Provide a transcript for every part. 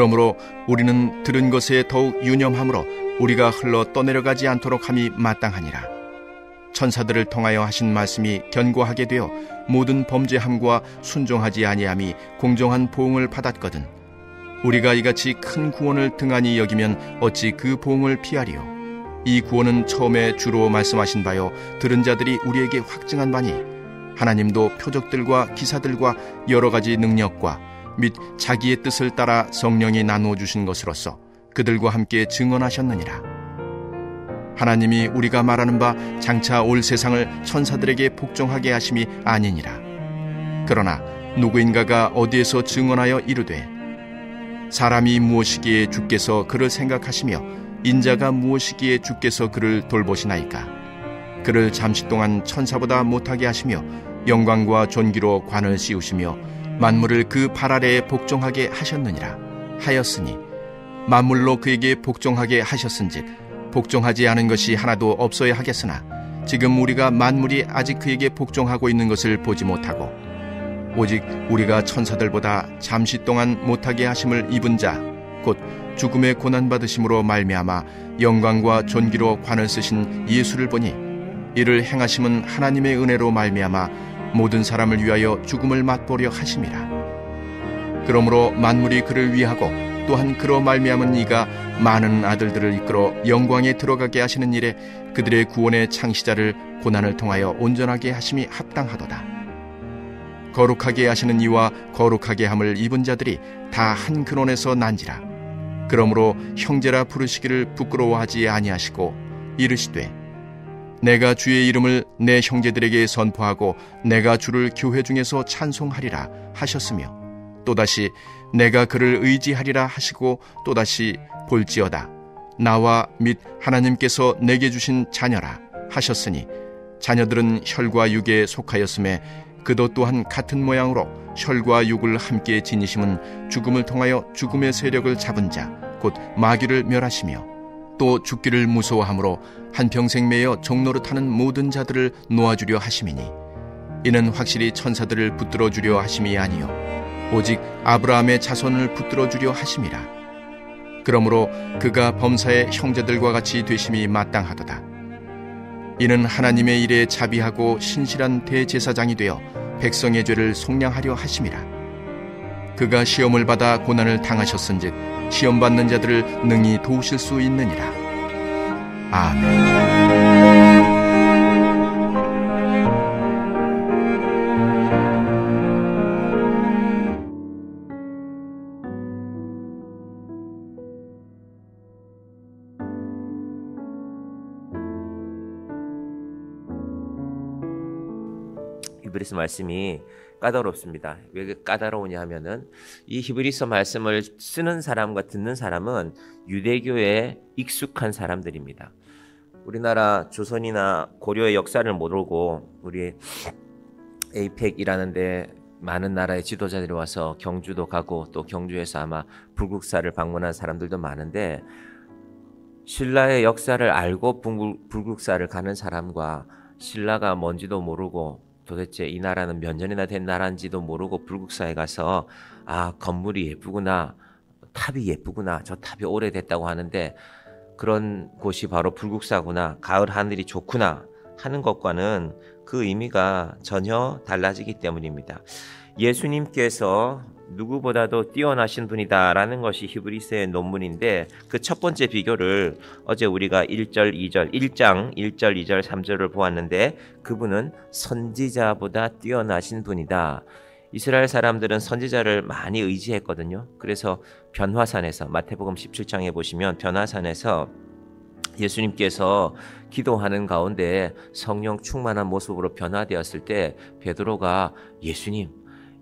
그러므로 우리는 들은 것에 더욱 유념함으로 우리가 흘러 떠내려가지 않도록 함이 마땅하니라. 천사들을 통하여 하신 말씀이 견고하게 되어 모든 범죄함과 순종하지 아니함이 공정한 보응을 받았거든 우리가 이같이 큰 구원을 등한히 여기면 어찌 그 보응을 피하리요. 이 구원은 처음에 주로 말씀하신 바요 들은 자들이 우리에게 확증한 바니 하나님도 표적들과 기사들과 여러 가지 능력과 및 자기의 뜻을 따라 성령이 나누어 주신 것으로서 그들과 함께 증언하셨느니라. 하나님이 우리가 말하는 바 장차 올 세상을 천사들에게 복종하게 하심이 아니니라. 그러나 누구인가가 어디에서 증언하여 이르되 사람이 무엇이기에 주께서 그를 생각하시며 인자가 무엇이기에 주께서 그를 돌보시나이까. 그를 잠시 동안 천사보다 못하게 하시며 영광과 존귀로 관을 씌우시며 만물을 그 발 아래에 복종하게 하셨느니라 하였으니 만물로 그에게 복종하게 하셨은즉 복종하지 않은 것이 하나도 없어야 하겠으나 지금 우리가 만물이 아직 그에게 복종하고 있는 것을 보지 못하고 오직 우리가 천사들보다 잠시 동안 못하게 하심을 입은 자 곧 죽음의 고난받으심으로 말미암아 영광과 존귀로 관을 쓰신 예수를 보니 이를 행하심은 하나님의 은혜로 말미암아 모든 사람을 위하여 죽음을 맛보려 하심이라. 그러므로 만물이 그를 위하고 또한 그로 말미암은 이가 많은 아들들을 이끌어 영광에 들어가게 하시는 일에 그들의 구원의 창시자를 고난을 통하여 온전하게 하심이 합당하도다. 거룩하게 하시는 이와 거룩하게 함을 입은 자들이 다 한 근원에서 난지라. 그러므로 형제라 부르시기를 부끄러워하지 아니하시고 이르시되 내가 주의 이름을 내 형제들에게 선포하고 내가 주를 교회 중에서 찬송하리라 하셨으며 또다시 내가 그를 의지하리라 하시고 또다시 볼지어다 나와 및 하나님께서 내게 주신 자녀라 하셨으니 자녀들은 혈과 육에 속하였음에 그도 또한 같은 모양으로 혈과 육을 함께 지니심은 죽음을 통하여 죽음의 세력을 잡은 자 곧 마귀를 멸하시며 또 죽기를 무서워함으로 한평생 매여 종노릇하는 모든 자들을 놓아주려 하심이니 이는 확실히 천사들을 붙들어 주려 하심이 아니요 오직 아브라함의 자손을 붙들어 주려 하심이라. 그러므로 그가 범사의 형제들과 같이 되심이 마땅하도다. 이는 하나님의 일에 자비하고 신실한 대제사장이 되어 백성의 죄를 속량하려 하심이라. 그가 시험을 받아 고난을 당하셨은즉 시험받는 자들을 능히 도우실 수 있느니라. 아멘. 히브리서 말씀이 까다롭습니다. 왜 까다로우냐 하면은 이 히브리서 말씀을 쓰는 사람과 듣는 사람은 유대교에 익숙한 사람들입니다. 우리나라 조선이나 고려의 역사를 모르고 우리 에이펙이라는 데 많은 나라의 지도자들이 와서 경주도 가고 또 경주에서 아마 불국사를 방문한 사람들도 많은데 신라의 역사를 알고 불국사를 가는 사람과 신라가 뭔지도 모르고 도대체 이 나라는 몇 년이나 된 나라인지도 모르고 불국사에 가서 아 건물이 예쁘구나 탑이 예쁘구나 저 탑이 오래됐다고 하는데 그런 곳이 바로 불국사구나 가을 하늘이 좋구나 하는 것과는 그 의미가 전혀 달라지기 때문입니다. 예수님께서 누구보다도 뛰어나신 분이다라는 것이 히브리서의 논문인데 그 첫 번째 비교를 어제 우리가 1절, 2절, 1장 1절, 2절, 3절을 보았는데 그분은 선지자보다 뛰어나신 분이다. 이스라엘 사람들은 선지자를 많이 의지했거든요. 그래서 변화산에서 마태복음 17장에 보시면 변화산에서 예수님께서 기도하는 가운데 성령 충만한 모습으로 변화되었을 때 베드로가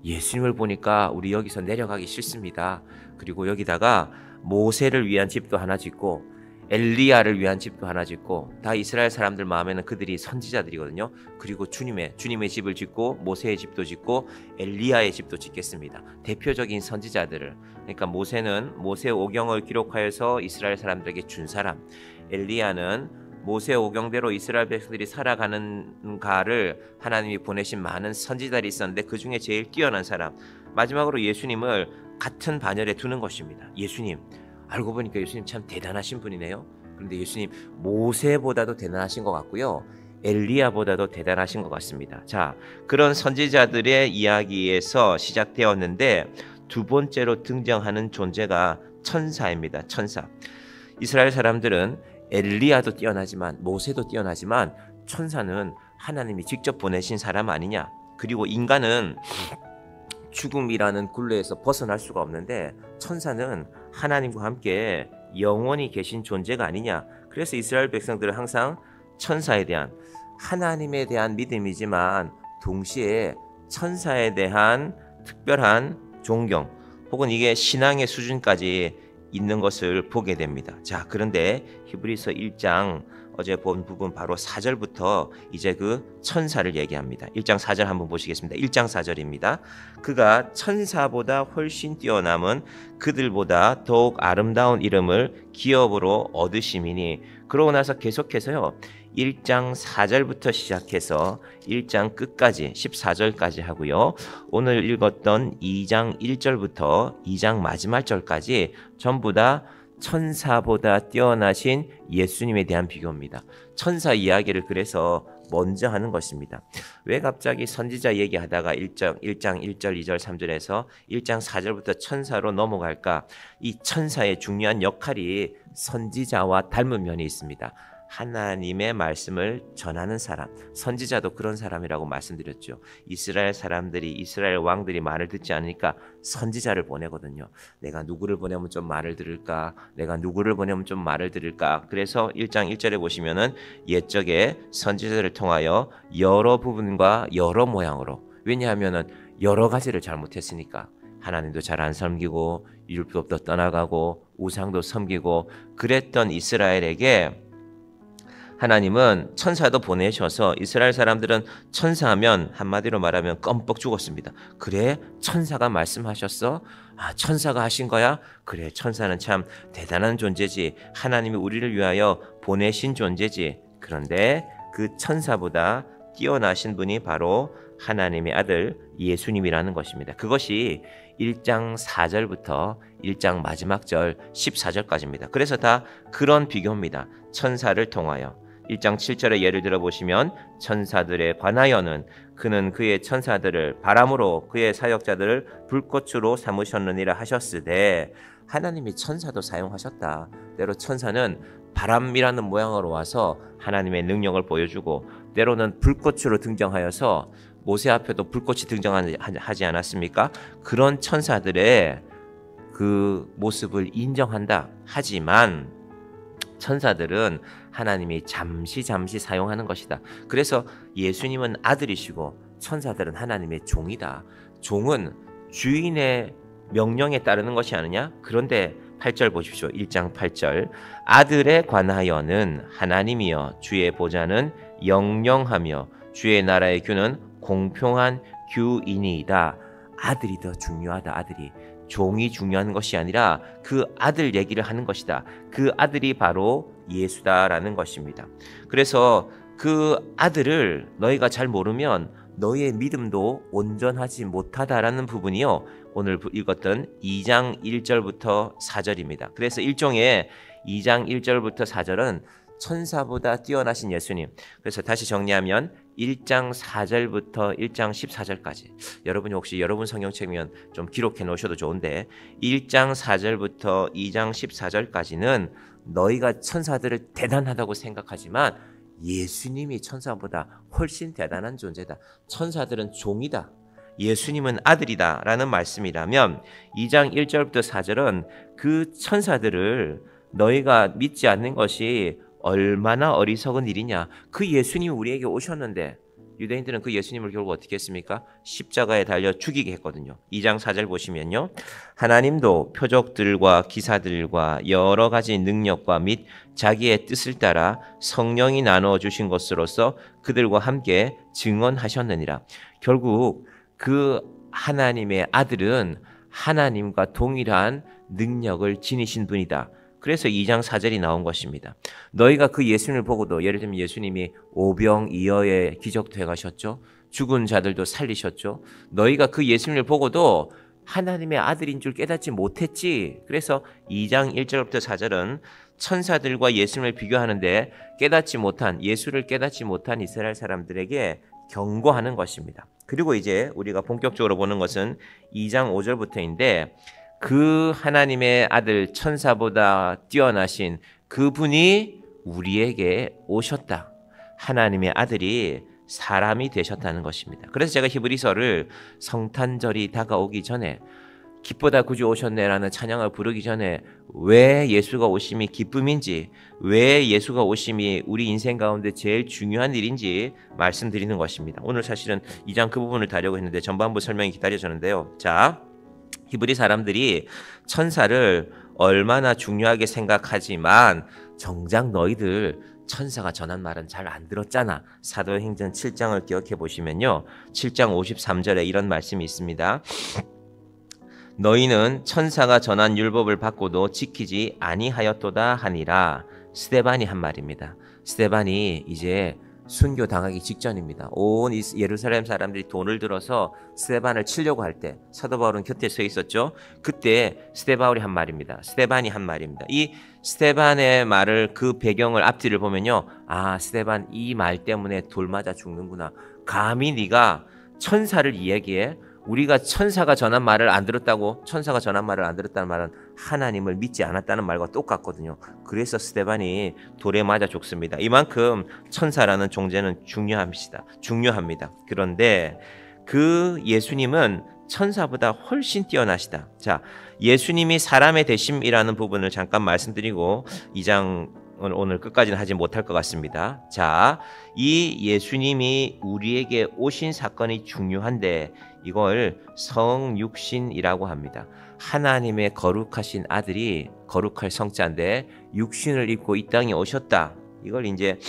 예수님을 보니까 우리 여기서 내려가기 싫습니다. 그리고 여기다가 모세를 위한 집도 하나 짓고 엘리야를 위한 집도 하나 짓고 다 이스라엘 사람들 마음에는 그들이 선지자들이거든요. 그리고 주님의 집을 짓고 모세의 집도 짓고 엘리야의 집도 짓겠습니다. 대표적인 선지자들을 그러니까 모세는 모세 오경을 기록하여서 이스라엘 사람들에게 준 사람 엘리야는 모세 오경대로 이스라엘 백성들이 살아가는가를 하나님이 보내신 많은 선지자들이 있었는데 그 중에 제일 뛰어난 사람, 마지막으로 예수님을 같은 반열에 두는 것입니다. 예수님, 알고 보니까 예수님 참 대단하신 분이네요. 그런데 예수님 모세보다도 대단하신 것 같고요, 엘리야보다도 대단하신 것 같습니다. 자, 그런 선지자들의 이야기에서 시작되었는데 두 번째로 등장하는 존재가 천사입니다. 천사. 이스라엘 사람들은 엘리야도 뛰어나지만 모세도 뛰어나지만 천사는 하나님이 직접 보내신 사람 아니냐. 그리고 인간은 죽음이라는 굴레에서 벗어날 수가 없는데 천사는 하나님과 함께 영원히 계신 존재가 아니냐. 그래서 이스라엘 백성들은 항상 천사에 대한, 하나님에 대한 믿음이지만 동시에 천사에 대한 특별한 존경, 혹은 이게 신앙의 수준까지 있는 것을 보게 됩니다. 자, 그런데 히브리서 1장 어제 본 부분 바로 4절부터 이제 그 천사를 얘기합니다. 1장 4절 한번 보시겠습니다. 1장 4절입니다. 그가 천사보다 훨씬 뛰어남은 그들보다 더욱 아름다운 이름을 기업으로 얻으심이니. 그러고 나서 계속해서요, 1장 4절부터 시작해서 1장 끝까지 14절까지 하고요, 오늘 읽었던 2장 1절부터 2장 마지막 절까지 전부 다 천사보다 뛰어나신 예수님에 대한 비교입니다. 천사 이야기를 그래서 먼저 하는 것입니다. 왜 갑자기 선지자 얘기하다가 1장 1절 2절 3절에서 1장 4절부터 천사로 넘어갈까? 이 천사의 중요한 역할이 선지자와 닮은 면이 있습니다. 하나님의 말씀을 전하는 사람, 선지자도 그런 사람이라고 말씀드렸죠. 이스라엘 사람들이, 이스라엘 왕들이 말을 듣지 않으니까 선지자를 보내거든요. 내가 누구를 보내면 좀 말을 들을까? 내가 누구를 보내면 좀 말을 들을까? 그래서 1장 1절에 보시면은 옛적에 선지자를 통하여 여러 부분과 여러 모양으로, 왜냐하면은 여러 가지를 잘못했으니까 하나님도 잘 안 섬기고 율법도 떠나가고 우상도 섬기고 그랬던 이스라엘에게 하나님은 천사도 보내셔서, 이스라엘 사람들은 천사하면 한마디로 말하면 껌뻑 죽었습니다. 그래? 천사가 말씀하셨어? 아, 천사가 하신 거야? 그래, 천사는 참 대단한 존재지. 하나님이 우리를 위하여 보내신 존재지. 그런데 그 천사보다 뛰어나신 분이 바로 하나님의 아들 예수님이라는 것입니다. 그것이 1장 4절부터 1장 마지막 절 14절까지입니다. 그래서 다 그런 비교입니다. 천사를 통하여. 1장 7절에 예를 들어 보시면 천사들에 관하여는 그는 그의 천사들을 바람으로 그의 사역자들을 불꽃으로 삼으셨느니라 하셨으되, 하나님이 천사도 사용하셨다. 때로 천사는 바람이라는 모양으로 와서 하나님의 능력을 보여주고, 때로는 불꽃으로 등장하여서 모세 앞에도 불꽃이 등장하지 않았습니까? 그런 천사들의 그 모습을 인정한다. 하지만 천사들은 하나님이 잠시 사용하는 것이다. 그래서 예수님은 아들이시고 천사들은 하나님의 종이다. 종은 주인의 명령에 따르는 것이 아니냐? 그런데 8절 보십시오. 1장 8절. 아들에 관하여는 하나님이여 주의 보좌는 영영하며 주의 나라의 규는 공평한 규이니이다. 아들이 더 중요하다. 아들이. 종이 중요한 것이 아니라 그 아들 얘기를 하는 것이다. 그 아들이 바로 예수다라는 것입니다. 그래서 그 아들을 너희가 잘 모르면 너희의 믿음도 온전하지 못하다라는 부분이요, 오늘 읽었던 2장 1절부터 4절입니다. 그래서 일종의 2장 1절부터 4절은 천사보다 뛰어나신 예수님. 그래서 다시 정리하면 1장 4절부터 1장 14절까지. 여러분이 혹시 여러분 성경책이면 좀 기록해 놓으셔도 좋은데, 1장 4절부터 2장 14절까지는 너희가 천사들을 대단하다고 생각하지만 예수님이 천사보다 훨씬 대단한 존재다. 천사들은 종이다. 예수님은 아들이다 라는 말씀이라면, 2장 1절부터 4절은 그 천사들을 너희가 믿지 않는 것이 얼마나 어리석은 일이냐. 그 예수님이 우리에게 오셨는데 유대인들은 그 예수님을 결국 어떻게 했습니까? 십자가에 달려 죽이게 했거든요. 2장 4절 보시면요, 하나님도 표적들과 기사들과 여러 가지 능력과 및 자기의 뜻을 따라 성령이 나누어 주신 것으로서 그들과 함께 증언하셨느니라. 결국 그 하나님의 아들은 하나님과 동일한 능력을 지니신 분이다. 그래서 2장 4절이 나온 것입니다. 너희가 그 예수님을 보고도, 예를 들면 예수님이 오병이어의 기적도 해가셨죠. 죽은 자들도 살리셨죠. 너희가 그 예수님을 보고도 하나님의 아들인 줄 깨닫지 못했지. 그래서 2장 1절부터 4절은 천사들과 예수님을 비교하는데 예수를 깨닫지 못한 이스라엘 사람들에게 경고하는 것입니다. 그리고 이제 우리가 본격적으로 보는 것은 2장 5절부터인데, 그 하나님의 아들, 천사보다 뛰어나신 그분이 우리에게 오셨다. 하나님의 아들이 사람이 되셨다는 것입니다. 그래서 제가 히브리서를 성탄절이 다가오기 전에, 기쁘다 구주 오셨네라는 찬양을 부르기 전에 왜 예수가 오심이 기쁨인지, 왜 예수가 오심이 우리 인생 가운데 제일 중요한 일인지 말씀드리는 것입니다. 오늘 사실은 2장 그 부분을 다루려고 했는데 전반부 설명이 기다려졌는데요. 자, 히브리 사람들이 천사를 얼마나 중요하게 생각하지만 정작 너희들 천사가 전한 말은 잘 안 들었잖아. 사도행전 7장을 기억해 보시면요, 7장 53절에 이런 말씀이 있습니다. 너희는 천사가 전한 율법을 받고도 지키지 아니하였도다 하니라. 스데반이 한 말입니다. 스데반이 이제 순교 당하기 직전입니다. 온 예루살렘 사람들이 돈을 들어서 스데반을 치려고 할 때 사도 바울은 곁에 서 있었죠. 그때 스데반이 한 말입니다. 이 스데반의 말을, 그 배경을, 앞뒤를 보면요, 아, 스데반 이 말 때문에 돌 맞아 죽는구나. 감히 네가 천사를 이야기해? 우리가 천사가 전한 말을 안 들었다고? 천사가 전한 말을 안 들었다는 말은 하나님을 믿지 않았다는 말과 똑같거든요. 그래서 스데반이 돌에 맞아 죽습니다. 이만큼 천사라는 존재는 중요합니다. 그런데 그 예수님은 천사보다 훨씬 뛰어나시다. 자, 예수님이 사람의 되심이라는 부분을 잠깐 말씀드리고 2장 오늘 끝까지는 하지 못할 것 같습니다. 자, 이 예수님이 우리에게 오신 사건이 중요한데 이걸 성육신이라고 합니다. 하나님의 거룩하신 아들이, 거룩할 성자인데 육신을 입고 이 땅에 오셨다. 이걸 이제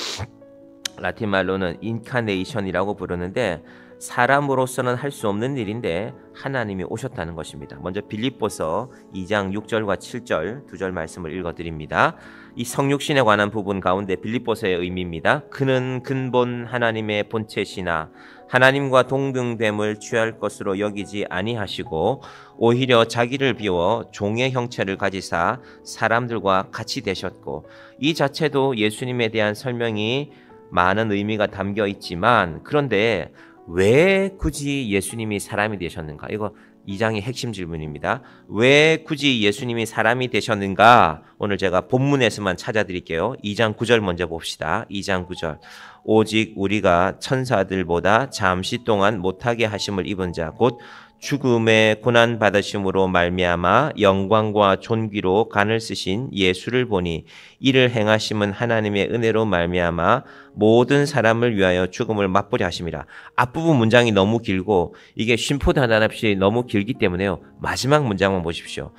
라틴 말로는 인카네이션이라고 부르는데, 사람으로서는 할 수 없는 일인데 하나님이 오셨다는 것입니다. 먼저 빌립보서 2장 6절과 7절 두 절 말씀을 읽어드립니다. 이 성육신에 관한 부분 가운데 빌립보서의 의미입니다. 그는 근본 하나님의 본체시나 하나님과 동등됨을 취할 것으로 여기지 아니하시고 오히려 자기를 비워 종의 형체를 가지사 사람들과 같이 되셨고, 이 자체도 예수님에 대한 설명이 많은 의미가 담겨 있지만, 그런데 왜 굳이 예수님이 사람이 되셨는가? 이거 2장의 핵심 질문입니다. 왜 굳이 예수님이 사람이 되셨는가? 오늘 제가 본문에서만 찾아드릴게요. 2장 9절 먼저 봅시다. 2장 9절. 오직 우리가 천사들보다 잠시 동안 못하게 하심을 입은 자, 곧 죽음의 고난 받으심으로 말미암아 영광과 존귀로 간을 쓰신 예수를 보니 이를 행하심은 하나님의 은혜로 말미암아 모든 사람을 위하여 죽음을 맛보려 하심이라. 앞부분 문장이 너무 길고 이게 쉼표단답시 너무 길기 때문에요, 마지막 문장만 보십시오.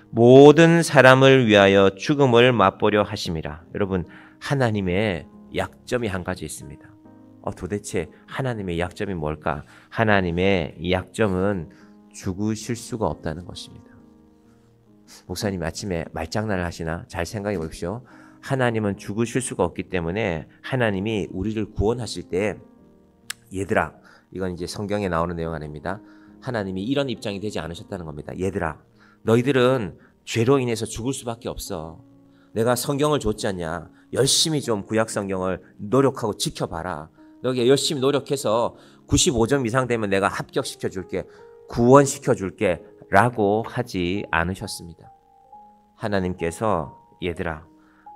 모든 사람을 위하여 죽음을 맛보려 하심이라. 여러분, 하나님의 약점이 한 가지 있습니다. 도대체 하나님의 약점이 뭘까? 하나님의 약점은 죽으실 수가 없다는 것입니다. 목사님이 아침에 말장난을 하시나? 잘 생각해 보십시오. 하나님은 죽으실 수가 없기 때문에 하나님이 우리를 구원하실 때, 얘들아, 이건 이제 성경에 나오는 내용 아닙니다. 하나님이 이런 입장이 되지 않으셨다는 겁니다. 얘들아, 너희들은 죄로 인해서 죽을 수밖에 없어. 내가 성경을 줬지 않냐? 열심히 좀 구약 성경을 노력하고 지켜봐라. 너희가 열심히 노력해서 95점 이상 되면 내가 합격시켜 줄게, 구원시켜 줄게 라고 하지 않으셨습니다. 하나님께서 얘들아,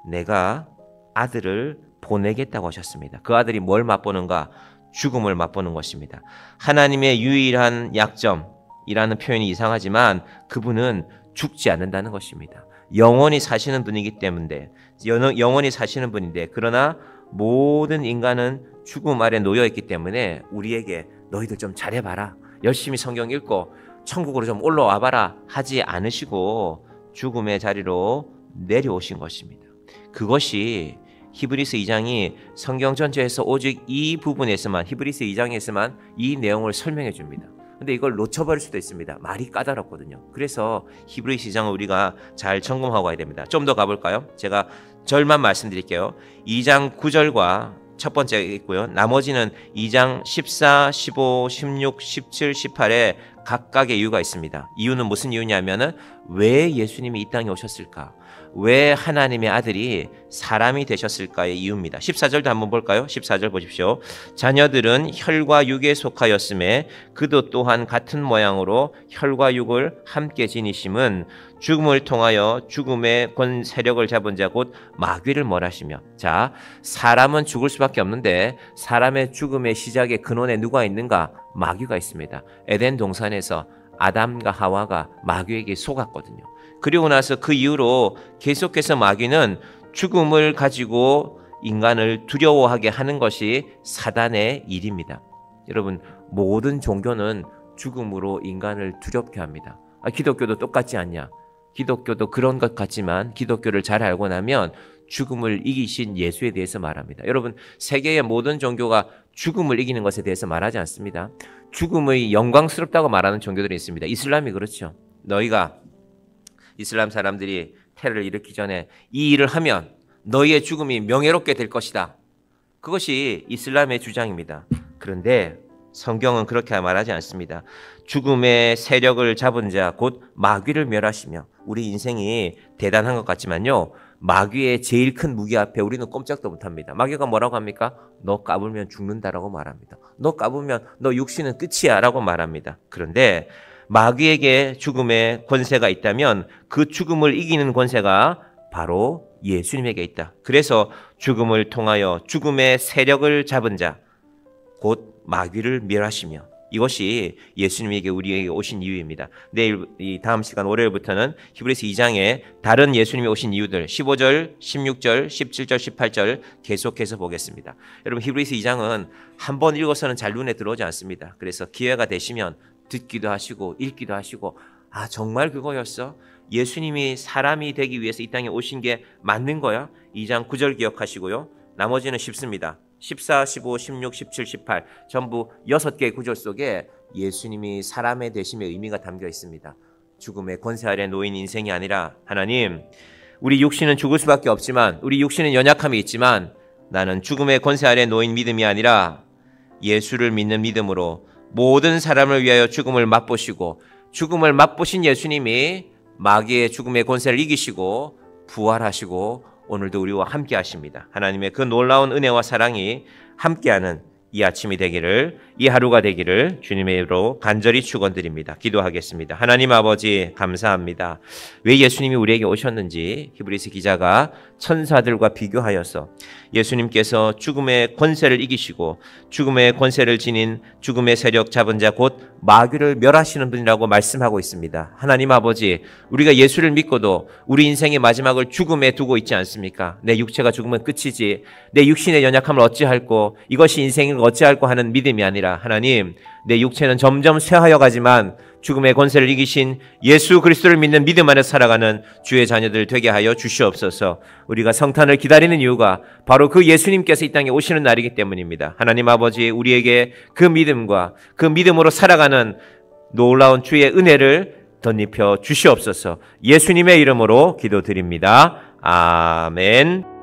내가 아들을 보내겠다고 하셨습니다. 그 아들이 뭘 맛보는가? 죽음을 맛보는 것입니다. 하나님의 유일한 약점이라는 표현이 이상하지만 그분은 죽지 않는다는 것입니다. 영원히 사시는 분이기 때문에, 영원히 사시는 분인데, 그러나 모든 인간은 죽음 아래 놓여있기 때문에 우리에게 너희들 좀 잘해봐라, 열심히 성경 읽고 천국으로 좀 올라와봐라 하지 않으시고 죽음의 자리로 내려오신 것입니다. 그것이 히브리서 2장이 성경 전체에서 오직 이 부분에서만, 히브리서 2장에서만 이 내용을 설명해 줍니다. 근데 이걸 놓쳐버릴 수도 있습니다. 말이 까다롭거든요. 그래서 히브리서 2장을 우리가 잘 점검하고 가야 됩니다. 좀 더 가볼까요? 제가 절만 말씀드릴게요. 2장 9절과 첫 번째가 있고요. 나머지는 2장 14, 15, 16, 17, 18에 각각의 이유가 있습니다. 이유는 무슨 이유냐면은 왜 예수님이 이 땅에 오셨을까? 왜 하나님의 아들이 사람이 되셨을까의 이유입니다. 14절도 한번 볼까요? 14절 보십시오. 자녀들은 혈과 육에 속하였음에 그도 또한 같은 모양으로 혈과 육을 함께 지니심은 죽음을 통하여 죽음의 권 세력을 잡은 자 곧 마귀를 몰아시며. 자, 사람은 죽을 수밖에 없는데 사람의 죽음의 시작의 근원에 누가 있는가? 마귀가 있습니다. 에덴 동산에서 아담과 하와가 마귀에게 속았거든요. 그리고 나서 그 이후로 계속해서 마귀는 죽음을 가지고 인간을 두려워하게 하는 것이 사단의 일입니다. 여러분, 모든 종교는 죽음으로 인간을 두렵게 합니다. 기독교도 똑같지 않냐? 기독교도 그런 것 같지만 기독교를 잘 알고 나면 죽음을 이기신 예수에 대해서 말합니다. 여러분, 세계의 모든 종교가 죽음을 이기는 것에 대해서 말하지 않습니다. 죽음의 영광스럽다고 말하는 종교들이 있습니다. 이슬람이 그렇죠. 너희가 이슬람 사람들이 테러를 일으키기 전에 이 일을 하면 너희의 죽음이 명예롭게 될 것이다. 그것이 이슬람의 주장입니다. 그런데 성경은 그렇게 말하지 않습니다. 죽음의 세력을 잡은 자 곧 마귀를 멸하시며. 우리 인생이 대단한 것 같지만요, 마귀의 제일 큰 무기 앞에 우리는 꼼짝도 못합니다. 마귀가 뭐라고 합니까? 너 까불면 죽는다라고 말합니다. 너 까불면 너 육신은 끝이야 라고 말합니다. 그런데 마귀에게 죽음의 권세가 있다면 그 죽음을 이기는 권세가 바로 예수님에게 있다. 그래서 죽음을 통하여 죽음의 세력을 잡은 자 곧 마귀를 멸하시며. 이것이 예수님에게 우리에게 오신 이유입니다. 내일 이 다음 시간 월요일부터는 히브리서 2장에 다른 예수님이 오신 이유들 15절, 16절, 17절, 18절 계속해서 보겠습니다. 여러분, 히브리서 2장은 한 번 읽어서는 잘 눈에 들어오지 않습니다. 그래서 기회가 되시면 듣기도 하시고 읽기도 하시고, 아, 정말 그거였어? 예수님이 사람이 되기 위해서 이 땅에 오신 게 맞는 거야? 2장 9절 기억하시고요. 나머지는 쉽습니다. 14, 15, 16, 17, 18 전부 6개의 구절 속에 예수님이 사람의 되심의 의미가 담겨 있습니다. 죽음의 권세 아래 놓인 인생이 아니라, 하나님, 우리 육신은 죽을 수밖에 없지만, 우리 육신은 연약함이 있지만 나는 죽음의 권세 아래 놓인 믿음이 아니라 예수를 믿는 믿음으로 모든 사람을 위하여 죽음을 맛보시고, 죽음을 맛보신 예수님이 마귀의 죽음의 권세를 이기시고 부활하시고 오늘도 우리와 함께 하십니다. 하나님의 그 놀라운 은혜와 사랑이 함께하는 이 아침이 되기를, 이 하루가 되기를 주님의 이름으로 간절히 축원드립니다. 기도하겠습니다. 하나님 아버지, 감사합니다. 왜 예수님이 우리에게 오셨는지 히브리서 기자가 천사들과 비교하여서 예수님께서 죽음의 권세를 이기시고 죽음의 권세를 지닌 죽음의 세력 잡은 자 곧 마귀를 멸하시는 분이라고 말씀하고 있습니다. 하나님 아버지, 우리가 예수를 믿고도 우리 인생의 마지막을 죽음에 두고 있지 않습니까? 내 육체가 죽으면 끝이지, 내 육신의 연약함을 어찌할꼬, 이것이 인생을 어찌할꼬 하는 믿음이 아니라, 하나님, 내 육체는 점점 쇠하여 가지만 죽음의 권세를 이기신 예수 그리스도를 믿는 믿음 안에 살아가는 주의 자녀들 되게 하여 주시옵소서. 우리가 성탄을 기다리는 이유가 바로 그 예수님께서 이 땅에 오시는 날이기 때문입니다. 하나님 아버지, 우리에게 그 믿음과 그 믿음으로 살아가는 놀라운 주의 은혜를 덧입혀 주시옵소서. 예수님의 이름으로 기도드립니다. 아멘.